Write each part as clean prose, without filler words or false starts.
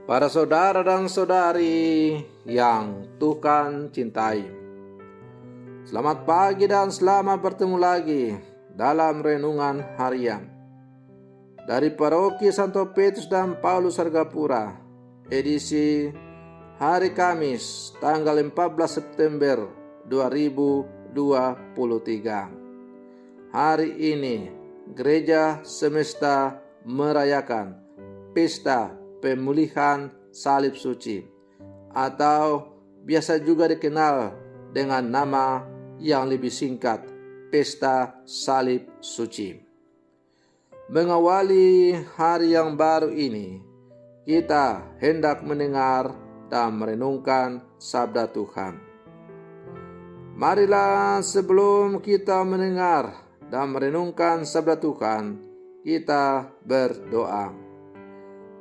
Para saudara dan saudari yang Tuhan cintai, selamat pagi dan selamat bertemu lagi dalam renungan harian dari Paroki Santo Petrus dan Paulus Sargapura, edisi hari Kamis tanggal 14 September 2023. Hari ini gereja semesta merayakan pesta pemulihan salib suci, atau biasa juga dikenal dengan nama yang lebih singkat, Pesta Salib Suci. Mengawali hari yang baru ini, kita hendak mendengar dan merenungkan sabda Tuhan. Marilah sebelum kita mendengar dan merenungkan sabda Tuhan, kita berdoa.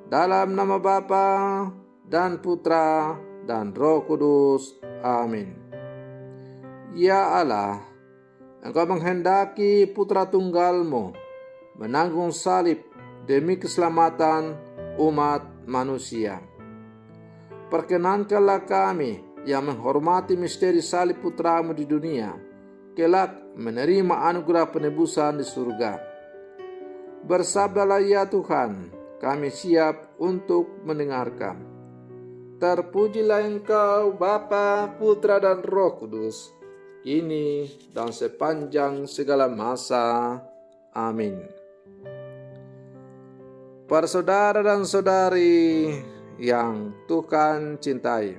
Dalam nama Bapa dan Putra dan Roh Kudus. Amin. Ya Allah, Engkau menghendaki Putra Tunggal-Mu menanggung salib demi keselamatan umat manusia. Perkenankanlah kami yang menghormati misteri salib Putra-Mu di dunia, kelak menerima anugerah penebusan di surga. Bersabdalah ya Tuhan, kami siap untuk mendengarkan. Terpujilah Engkau Bapa, Putra dan Roh Kudus, kini dan sepanjang segala masa. Amin. Para saudara dan saudari yang Tuhan cintai,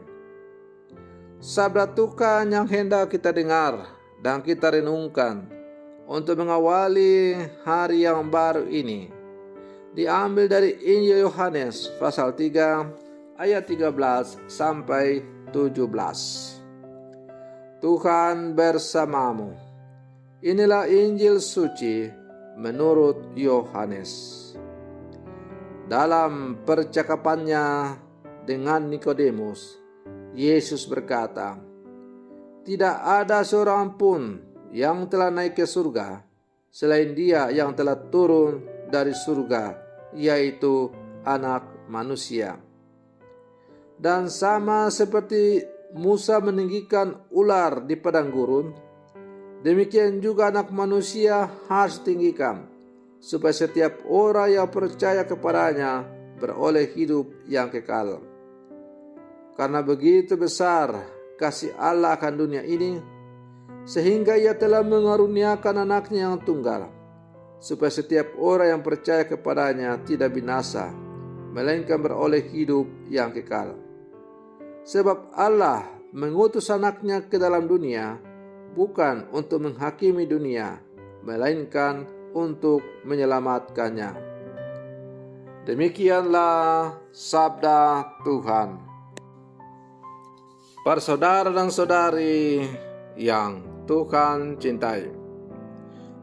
sabda Tuhan yang hendak kita dengar dan kita renungkan untuk mengawali hari yang baru ini diambil dari Injil Yohanes pasal 3 ayat 13 sampai 17. Tuhan bersamamu. Inilah Injil suci menurut Yohanes. Dalam percakapannya dengan Nikodemus, Yesus berkata, "Tidak ada seorang pun yang telah naik ke surga selain Dia yang telah turun dari surga, yaitu Anak Manusia. Dan sama seperti Musa meninggikan ular di padang gurun, demikian juga Anak Manusia harus tinggikan, supaya setiap orang yang percaya kepadanya beroleh hidup yang kekal. Karena begitu besar kasih Allah akan dunia ini, sehingga Ia telah mengaruniakan anaknya yang tunggal, supaya setiap orang yang percaya kepadanya tidak binasa, melainkan beroleh hidup yang kekal. Sebab Allah mengutus anaknya ke dalam dunia, bukan untuk menghakimi dunia, melainkan untuk menyelamatkannya." Demikianlah sabda Tuhan. Para saudara dan saudari yang Tuhan cintai,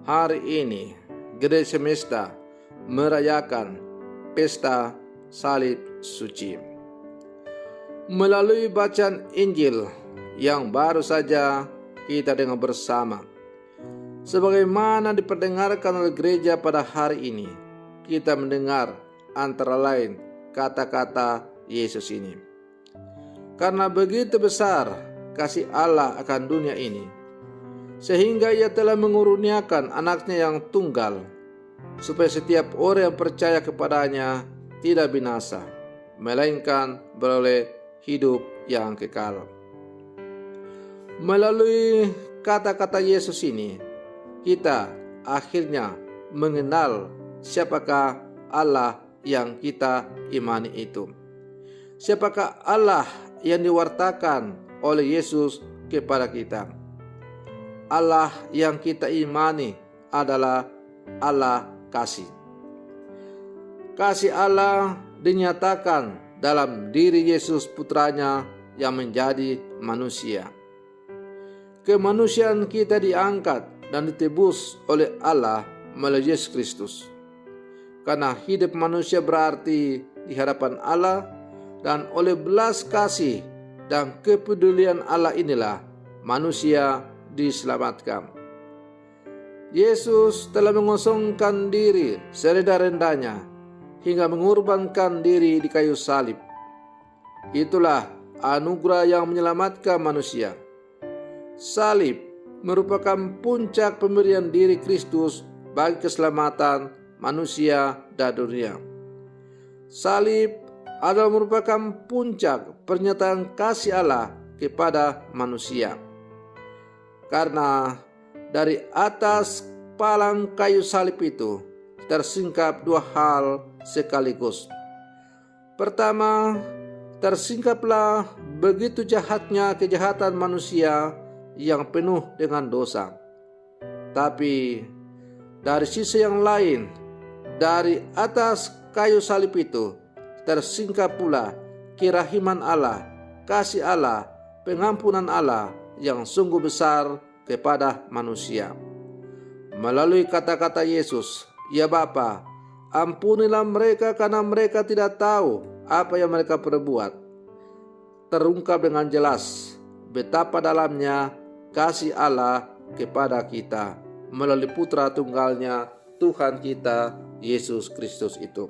hari ini gereja semesta merayakan pesta salib suci. Melalui bacaan Injil yang baru saja kita dengar bersama, sebagaimana diperdengarkan oleh gereja pada hari ini, kita mendengar antara lain kata-kata Yesus ini. Karena begitu besar kasih Allah akan dunia ini, sehingga Ia telah menguruniakan anaknya yang tunggal, supaya setiap orang yang percaya kepadanya tidak binasa, melainkan beroleh hidup yang kekal. Melalui kata-kata Yesus ini, kita akhirnya mengenal siapakah Allah yang kita imani itu. Siapakah Allah yang diwartakan oleh Yesus kepada kita. Allah yang kita imani adalah Allah kasih. Kasih Allah dinyatakan dalam diri Yesus Putranya yang menjadi manusia. Kemanusiaan kita diangkat dan ditebus oleh Allah melalui Yesus Kristus. Karena hidup manusia berarti di hadapan Allah, dan oleh belas kasih dan kepedulian Allah inilah manusia diselamatkan. Yesus telah mengosongkan diri serendah-rendahnya hingga mengorbankan diri di kayu salib Itulah anugerah yang menyelamatkan manusia. Salib merupakan puncak pemberian diri Kristus bagi keselamatan manusia dan dunia. Salib adalah merupakan puncak pernyataan kasih Allah kepada manusia. Karena dari atas palang kayu salib itu tersingkap dua hal sekaligus. Pertama, tersingkaplah begitu jahatnya kejahatan manusia yang penuh dengan dosa. Tapi dari sisi yang lain, dari atas kayu salib itu tersingkap pula kerahiman Allah, kasih Allah, pengampunan Allah yang sungguh besar kepada manusia. Melalui kata-kata Yesus, "Ya Bapa, ampunilah mereka karena mereka tidak tahu apa yang mereka perbuat," terungkap dengan jelas betapa dalamnya kasih Allah kepada kita melalui Putra Tunggalnya Tuhan kita Yesus Kristus itu.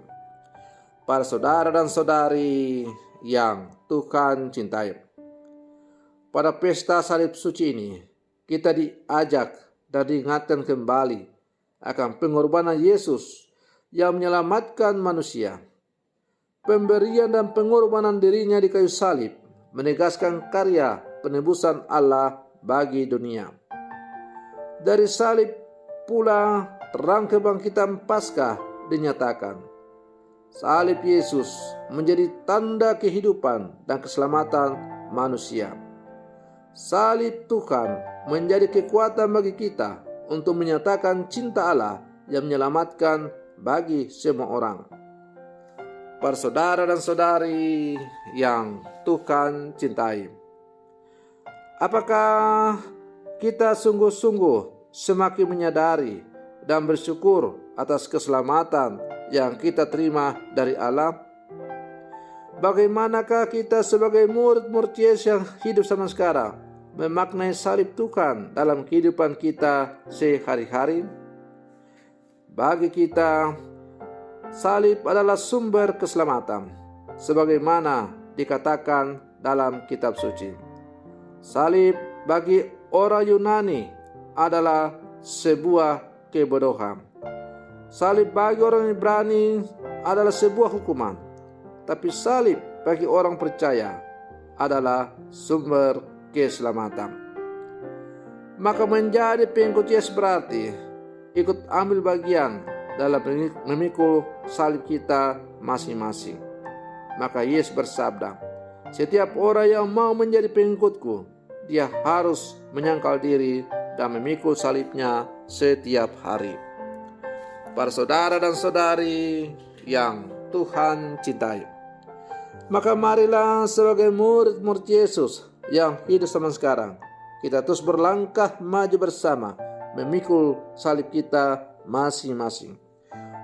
Para saudara dan saudari yang Tuhan cintai, pada pesta salib suci ini kita diajak dan diingatkan kembali akan pengorbanan Yesus yang menyelamatkan manusia. Pemberian dan pengorbanan dirinya di kayu salib menegaskan karya penebusan Allah bagi dunia. Dari salib pula terang kebangkitan Paskah dinyatakan. Salib Yesus menjadi tanda kehidupan dan keselamatan manusia. Salib Tuhan menjadi kekuatan bagi kita untuk menyatakan cinta Allah yang menyelamatkan bagi semua orang. Para saudara dan saudari yang Tuhan cintai, apakah kita sungguh-sungguh semakin menyadari dan bersyukur atas keselamatan yang kita terima dari Allah? Bagaimanakah kita sebagai murid-murid Yesus yang hidup zaman sekarang memaknai salib Tuhan dalam kehidupan kita sehari-hari? Bagi kita, salib adalah sumber keselamatan, sebagaimana dikatakan dalam kitab suci. Salib bagi orang Yunani adalah sebuah kebodohan. Salib bagi orang Ibrani adalah sebuah hukuman. Tapi salib bagi orang percaya adalah sumber keselamatan. Maka menjadi pengikut Yesus berarti ikut ambil bagian dalam memikul salib kita masing-masing. Maka Yesus bersabda, "Setiap orang yang mau menjadi pengikutku, dia harus menyangkal diri dan memikul salibnya setiap hari." Para saudara dan saudari yang Tuhan cintai, maka marilah sebagai murid-murid Yesus yang hidup zaman sekarang, kita terus berlangkah maju bersama memikul salib kita masing-masing.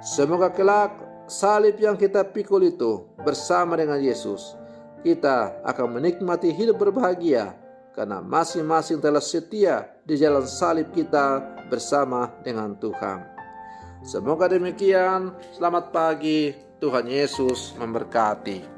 Semoga kelak salib yang kita pikul itu bersama dengan Yesus, kita akan menikmati hidup berbahagia karena masing-masing telah setia di jalan salib kita bersama dengan Tuhan. Semoga demikian. Selamat pagi. Tuhan Yesus memberkati.